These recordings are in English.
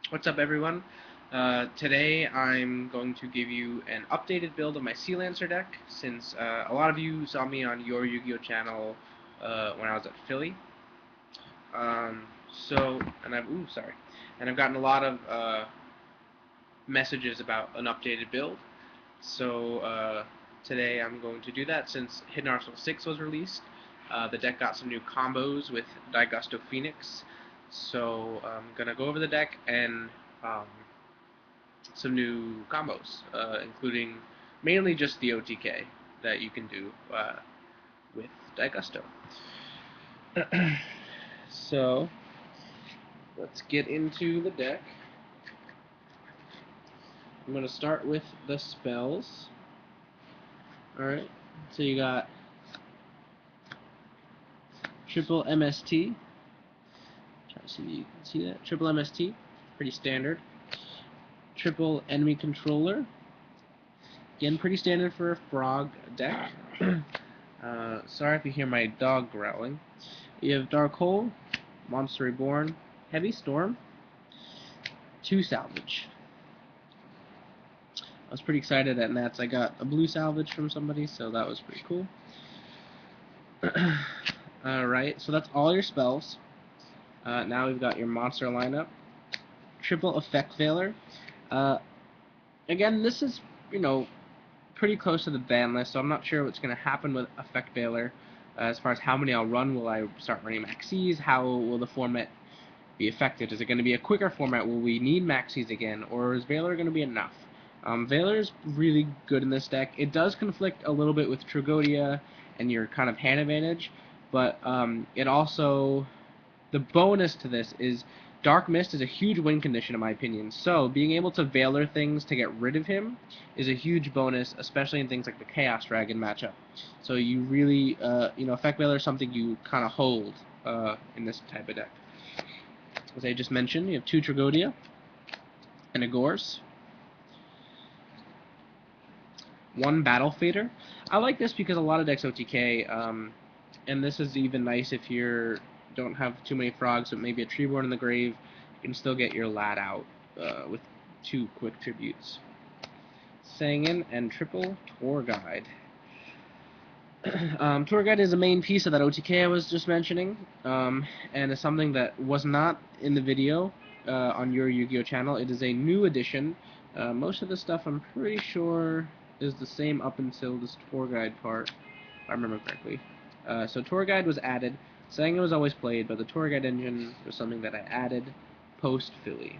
What's up, everyone? Today I'm going to give you an updated build of my Sea Lancer deck, since a lot of you saw me on Your Yu-Gi-Oh channel when I was at Philly. And I've gotten a lot of messages about an updated build. So today I'm going to do that since Hidden Arsenal 6 was released. The deck got some new combos with Daigusto Phoenix. So I'm gonna go over the deck and some new combos, including mainly just the OTK that you can do with Daigusto. So let's get into the deck. I'm going to start with the spells. Alright, so you got triple MST. Try to see if you can see that. Triple MST, pretty standard. Triple enemy controller. Again, pretty standard for a frog deck. Sorry if you hear my dog growling. You have Dark Hole, Monster Reborn, Heavy Storm, 2 Salvage. I was pretty excited at Nats. I got a blue Salvage from somebody, so that was pretty cool. Alright, so that's all your spells. Now we've got your monster lineup. Triple Effect Veiler. Again, this is, pretty close to the ban list, so I'm not sure what's going to happen with Effect Veiler. As far as how many I'll run, will I start running Maxis? How will the format be affected? Is it going to be a quicker format? Will we need Maxis again? Or is Veiler going to be enough? Veiler is really good in this deck. It does conflict a little bit with Tragodia and your kind of hand advantage, but it also, the bonus to this is Dark Mist is a huge win condition in my opinion, so being able to Veiler things to get rid of him is a huge bonus, especially in things like the Chaos Dragon matchup. So you really, Effect Veiler is something you kind of hold in this type of deck. As I just mentioned, you have 2 Tragodia and a Gorse. 1 Battle Fader. I like this because a lot of decks OTK, and this is even nice if you don't have too many frogs, but maybe a Treeborn in the grave, you can still get your lad out with 2 quick tributes. Sangin and triple Tour Guide. Tour Guide is a main piece of that OTK I was just mentioning, and is something that was not in the video on your Yu-Gi-Oh channel. It is a new addition. Most of the stuff I'm pretty sure is the same up until this Tour Guide part, if I remember correctly. So Tour Guide was added. Sangin was always played, but the Tour Guide engine was something that I added post-Philly.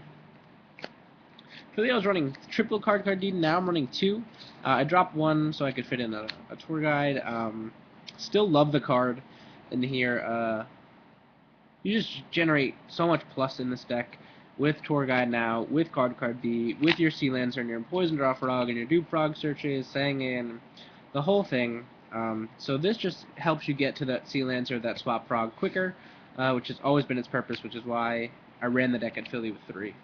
Philly I was running triple card deed, now I'm running 2. I dropped 1 so I could fit in a Tour Guide. Still love the card in here. You just generate so much plus in this deck with Tour Guide now, with card D, with your Sea Lancer and your Poison Draw Frog and your Dupe Frog searches, Sangin, the whole thing. So this just helps you get to that Sea Lancer, that Swap Frog quicker, which has always been its purpose, which is why I ran the deck at Philly with 3.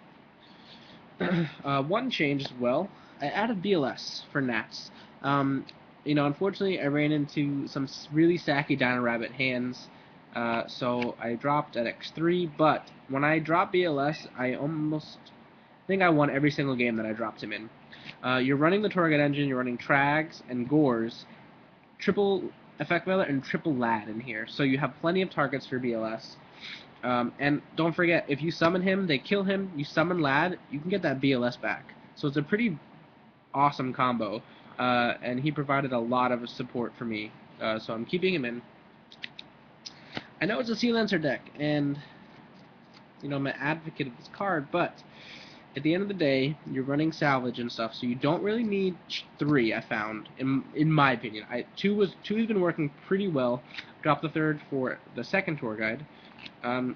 One change as well, I added BLS for Nats. Unfortunately, I ran into some really sacky Dino Rabbit hands, so I dropped at X3, but when I dropped BLS, I almost think I won every single game that I dropped him in. You're running the Torrid engine, you're running Trags and Gores, triple Effect Veiler and triple Lad in here, so you have plenty of targets for BLS. And don't forget, if you summon him, they kill him, you summon Lad, you can get that BLS back. So it's a pretty awesome combo, and he provided a lot of support for me, so I'm keeping him in. I know it's a Sea Lancer deck, and I'm an advocate of this card, but at the end of the day, you're running Salvage and stuff, so you don't really need 3, I found, in my opinion. 2 has been working pretty well. Dropped the 3rd for the 2nd Tour Guide.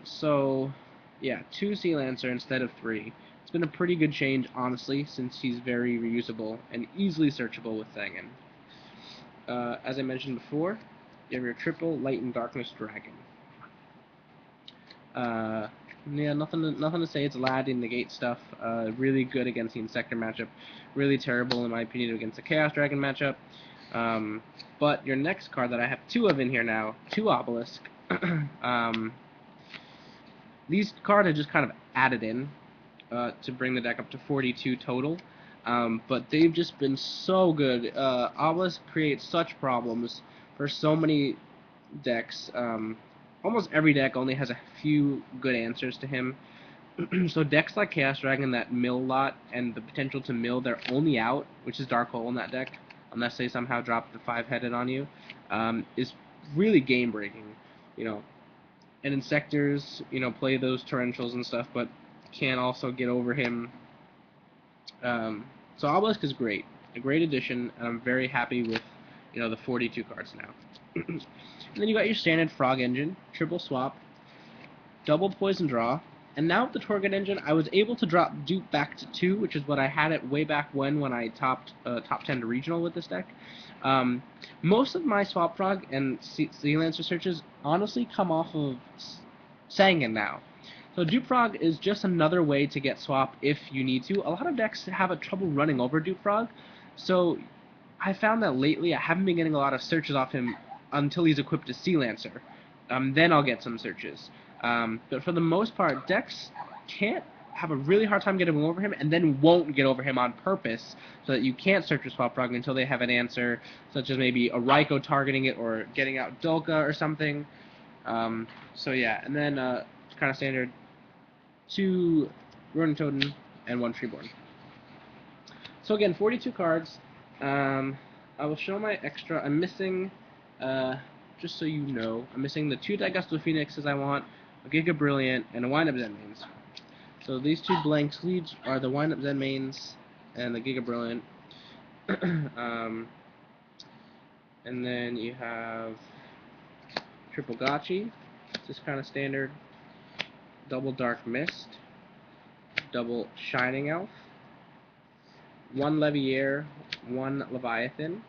So, yeah, 2 Sea Lancer instead of 3. It's been a pretty good change, honestly, since he's very reusable and easily searchable with Sangin. As I mentioned before, you have your triple Light and Darkness Dragon. Yeah, nothing to say. It's Lad in negate stuff. Really good against the Insector matchup. Really terrible, in my opinion, against the Chaos Dragon matchup. But your next card that I have 2 of in here now, 2 Obelisk. These cards are just kind of added in. to bring the deck up to 42 total. But they've just been so good. Obelisk creates such problems for so many decks. Almost every deck only has a few good answers to him. So decks like Chaos Dragon that mill lot and the potential to mill their only out, which is Dark Hole in that deck, unless they somehow drop the 5-headed on you, is really game breaking. You know, and Insectors, play those torrentials and stuff, but can also get over him. So Obelisk is great, a great addition, and I'm very happy with the 42 cards now. And then you got your standard Frog engine, triple swap, double poison draw, and now with the Torghud engine, I was able to drop Dupe back to 2, which is what I had it way back when I topped top 10 to regional with this deck. Most of my Swap Frog and Sea Lancer searches honestly come off of Sangan now. So Dupe Frog is just another way to get swap if you need to. A lot of decks have a trouble running over Dupe Frog, so I found that lately I haven't been getting a lot of searches off him until he's equipped as Sea Lancer. Then I'll get some searches. But for the most part, decks can't have a really hard time getting over him, and then won't get over him on purpose, so that you can't search your Swap Frog until they have an answer, such as maybe a Raikou targeting it or getting out Dolka or something. So yeah, and then kind of standard 2 Ronintoadin and 1 Treeborn. So again, 42 cards. I will show my extra. I'm missing, just so you know, I'm missing the 2 Daigusto Phoenixes I want, a Giga Brilliant, and a Wind-Up Zenmaines. So these 2 blank sleeves are the Wind-Up Zenmaines and the Giga Brilliant. And then you have Triple Gotchi, just kind of standard, double Dark Mist, double Shining Elf, 1 Leviair, 1 Leviathan,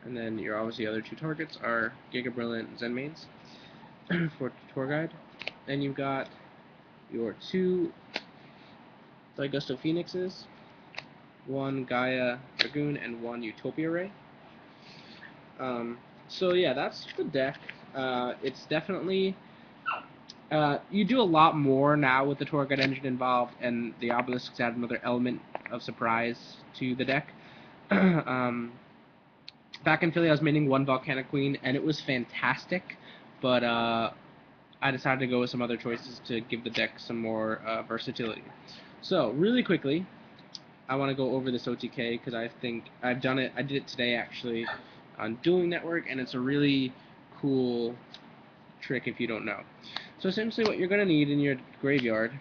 and then your obviously other 2 targets are Giga Brilliant Zenmaines for tour guide. Then you've got your 2 Daigusto Phoenixes, 1 Gaia Dragoon, and 1 Utopia Ray. So yeah, that's the deck. It's definitely you do a lot more now with the Torghud engine involved, and the Obelisks add another element of surprise to the deck. Back in Philly, I was maining 1 Volcanic Queen, and it was fantastic, but I decided to go with some other choices to give the deck some more versatility. So, really quickly, I want to go over this OTK, because I think I've done it. I did it today, actually, on Dueling Network, and it's a really cool trick if you don't know. So essentially what you're going to need in your graveyard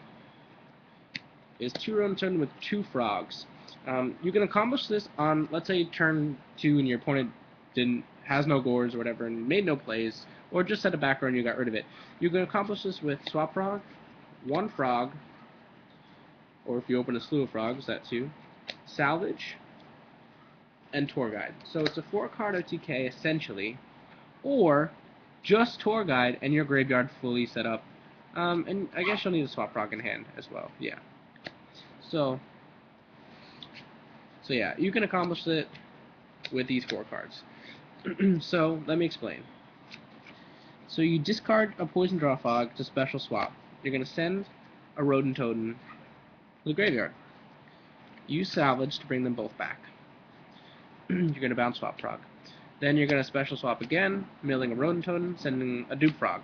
is 2 Ronintoadin with 2 frogs. You can accomplish this on, let's say, turn 2 and your opponent has no gores or whatever and made no plays, or just set a back row and you got rid of it. You can accomplish this with Swap Frog, 1 frog, or if you open a slew of frogs, that too, Salvage, and Tour Guide. So it's a 4-card OTK essentially, or just Tour Guide and your graveyard fully set up. And I guess you'll need a Swap Frog in hand as well. Yeah. So yeah, you can accomplish it with these 4 cards. So let me explain. So you discard a Poison Draw Frog to special swap. You're going to send a Ronintoadin to the graveyard. Use Salvage to bring them both back. You're going to bounce Swap Frog. Then you're going to special swap again, milling a Ronintoadin, sending a Dupe Frog.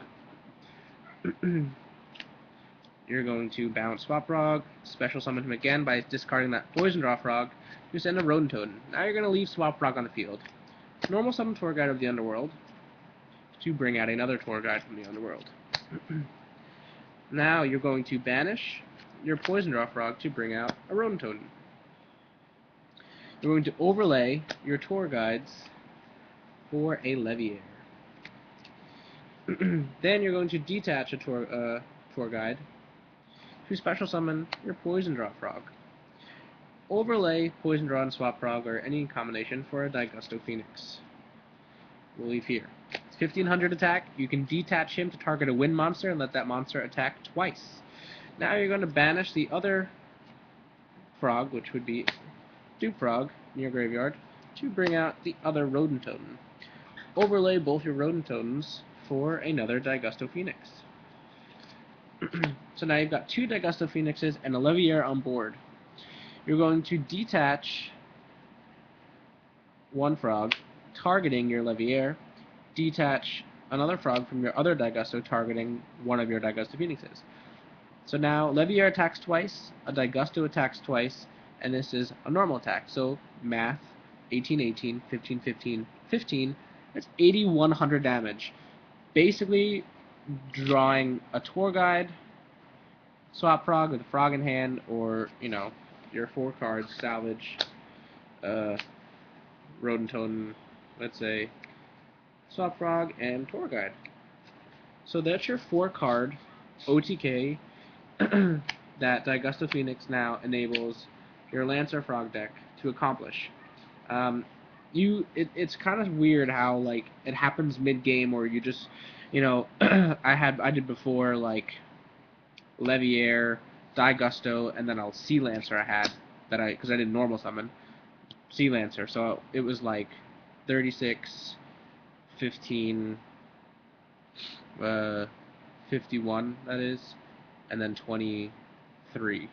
You're going to bounce Swap Frog, special summon him again by discarding that Poison Draw Frog. You send a Ronintoadin. Now you're going to leave Swap Frog on the field. Normal summon Tour Guide of the Underworld to bring out another Tour Guide from the Underworld. Now you're going to banish your Poison Draw Frog to bring out a Ronintoadin. You're going to overlay your Tour Guides for a Leviair. Then you're going to detach a Tour Guide to special summon your Poison Draw Frog. Overlay Poison Draw and Swap Frog or any combination for a Daigusto Phoenix. We'll leave here. It's 1500 attack. You can detach him to target a wind monster and let that monster attack twice. Now you're going to banish the other frog, which would be Dupe Frog, in your graveyard, to bring out the other Ronintoadin. Overlay both your Ronintoadins for another Daigusto Phoenix. So now you've got 2 Daigusto Phoenixes and a Leviair on board. You're going to detach 1 frog, targeting your Leviair, detach another frog from your other Daigusto, targeting one of your Daigusto Phoenixes. So now Leviair attacks twice, a Daigusto attacks twice, and this is a normal attack. So math, 18, 18, 15, 15, 15, that's 8,100 damage. Basically drawing a tour guide, swap frog with a frog in hand, or, you know, your 4 cards, Salvage, Ronintoadin, let's say, swap frog, and tour guide. So that's your 4 card OTK that Daigusto Phoenix now enables your Lancer Frog deck to accomplish. It's kind of weird how like it happens mid game, or you just, you know, I did before like Leviair, Daigusto, and then a Sea Lancer I had that because I did normal summon Sea Lancer, so it was like 36, 15, 51 that is, and then 23.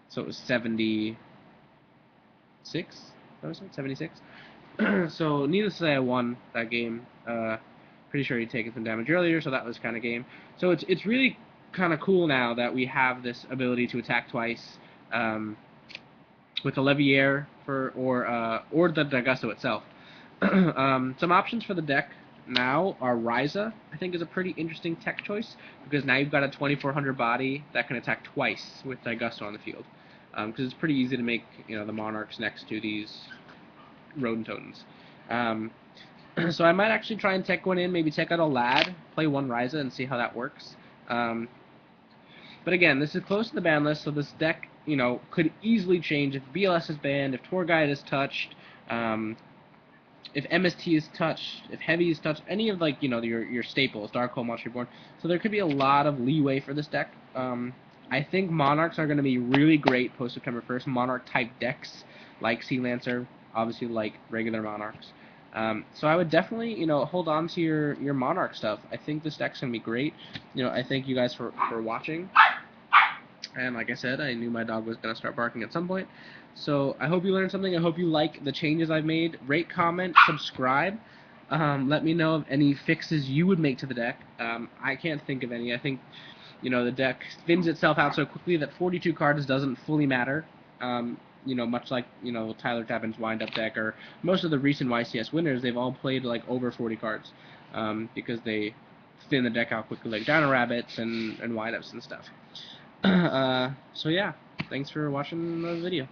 So it was 76. That was it, 76. So needless to say, I won that game. Pretty sure he'd taken some damage earlier, so that was kind of game. So it's really kind of cool now that we have this ability to attack twice with the Leviair or the Daigusto itself. Some options for the deck now are Ryza. I think is a pretty interesting tech choice because now you've got a 2400 body that can attack twice with Daigusto on the field. Because it's pretty easy to make, you know, the Monarchs next to these Ronintoadins. So I might actually try and tech one in, maybe tech out a Lad, play 1 Ryza, and see how that works. But again, this is close to the ban list, so this deck, you know, could easily change if BLS is banned, if Tour Guide is touched, if MST is touched, if Heavy is touched, any of, like, you know, your staples, Darkhold, Monster Reborn. So there could be a lot of leeway for this deck. I think Monarchs are going to be really great post-September 1st. Monarch-type decks, like Sea Lancer, obviously like regular Monarchs. So I would definitely, you know, hold on to your Monarch stuff. I think this deck's going to be great. You know, I thank you guys for watching. And like I said, I knew my dog was going to start barking at some point. So I hope you learned something. I hope you like the changes I've made. Rate, comment, subscribe. Let me know of any fixes you would make to the deck. I can't think of any. I think, you know, the deck thins itself out so quickly that 42 cards doesn't fully matter. You know, much like, you know, Tyler Tappan's wind-up deck, or most of the recent YCS winners, they've all played like over 40 cards because they thin the deck out quickly, like Dino Rabbits and wind-ups and stuff. So yeah, thanks for watching the video.